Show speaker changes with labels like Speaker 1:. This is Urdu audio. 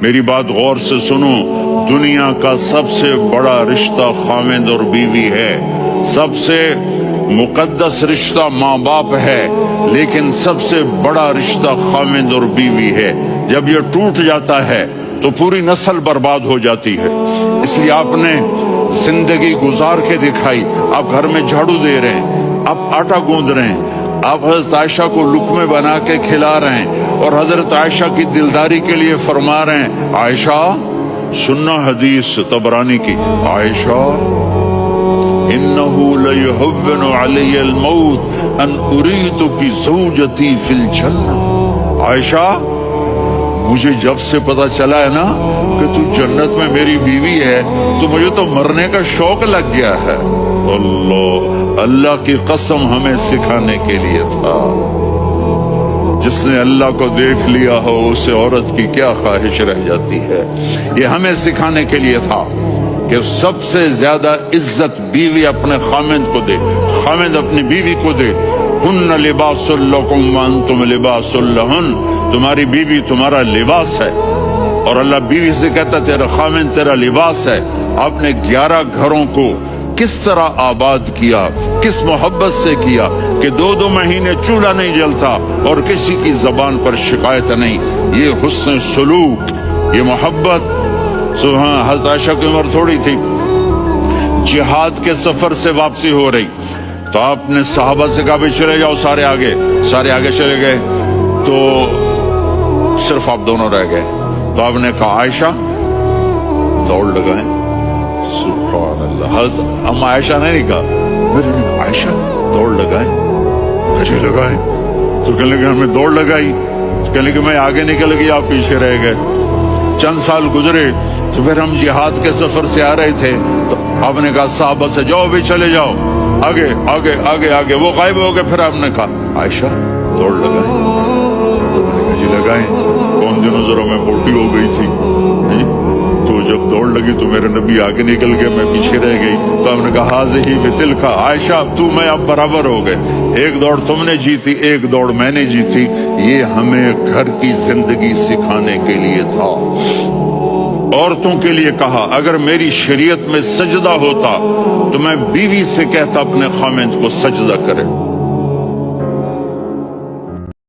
Speaker 1: میری بات غور سے سنو، دنیا کا سب سے بڑا رشتہ خاوند اور بیوی ہے، سب سے مقدس رشتہ ماں باپ ہے، لیکن سب سے بڑا رشتہ خاوند اور بیوی ہے۔ جب یہ ٹوٹ جاتا ہے تو پوری نسل برباد ہو جاتی ہے۔ اس لیے آپ نے زندگی گزار کے دکھائی، آپ گھر میں جھاڑو دے رہے ہیں، آپ آٹا گوندھ رہے ہیں، آپ حضرت عائشہ کو لقمے بنا کے کھلا رہے ہیں، اور حضرت عائشہ کی دلداری کے لیے فرما رہے ہیں، عائشہ سننا حدیث طبرانی کی، عائشہ انہو لیہون علی الموت ان اریتک زوجتی فی الجنہ۔ عائشہ مجھے جب سے پتا چلا ہے نا کہ تو جنت میں میری بیوی ہے تو مجھے تو مرنے کا شوق لگ گیا ہے۔ اللہ کی قسم ہمیں سکھانے کے لیے تھا۔ جس نے اللہ کو دیکھ لیا ہو اسے عورت کی کیا خواہش رہ جاتی ہے۔ یہ ہمیں سکھانے کے لیے تھا کہ سب سے زیادہ عزت بیوی اپنے خاوند کو دے، خاوند اپنی بیوی کو دے۔ ہن لباس لکم وانتم لباس لہن، تمہاری بیوی تمہارا لباس ہے، اور اللہ بیوی سے کہتا تیرا خاوند تیرا لباس ہے۔ آپ نے 11 گھروں کو کس طرح آباد کیا، کس محبت سے کیا کہ 2 مہینے چولہا نہیں جلتا اور کسی کی زبان پر شکایت نہیں۔ یہ حسن سلوک، یہ محبت۔ سبحان، حضرت عائشہ کی عمر تھوڑی تھی، جہاد کے سفر سے واپسی ہو رہی، تو آپ نے صحابہ سے کہا بھی چلے جاؤ سارے آگے چلے گئے، تو صرف آپ دونوں رہ گئے۔ تو آپ نے کہا عائشہ دوڑ لگائیں۔ سبحان اللہ، حضرت اما عائشہ نے نہیں کہا، عائشہ دوڑ لگائیں، کجے لگائیں؟ تو کہنے لگے ہمیں دوڑ لگائی، تو کہنے لگے میں آگے نکل گئی آپ پیچھے رہ گئے۔ چند سال گزرے تو پھر ہم جہاد کے سفر سے آ رہے تھے، تو آپ نے کہا صحابہ سے جاؤ بھی چلے جاؤ آگے آگے آگے آگے، وہ غائب ہو گئے۔ پھر آپ نے کہا عائشہ دوڑ لگائیں، تو میں نے کہا جی لگائیں۔ کون دنوں ذرا میں موٹی ہو گئی تھی، تو جب دوڑ لگی تو میرے نبی آگے نکل گئے، میں پیچھے رہ گئی۔ تو ہم نے کہا حاضی بتلک، عائشہ تو میں اب برابر ہو گئے، ایک دوڑ تم نے جیتی ایک دوڑ میں نے جیتی۔ یہ ہمیں گھر کی زندگی سکھانے کے لیے تھا۔ عورتوں کے لیے کہا اگر میری شریعت میں سجدہ ہوتا تو میں بیوی سے کہتا اپنے خاوند کو سجدہ کرے۔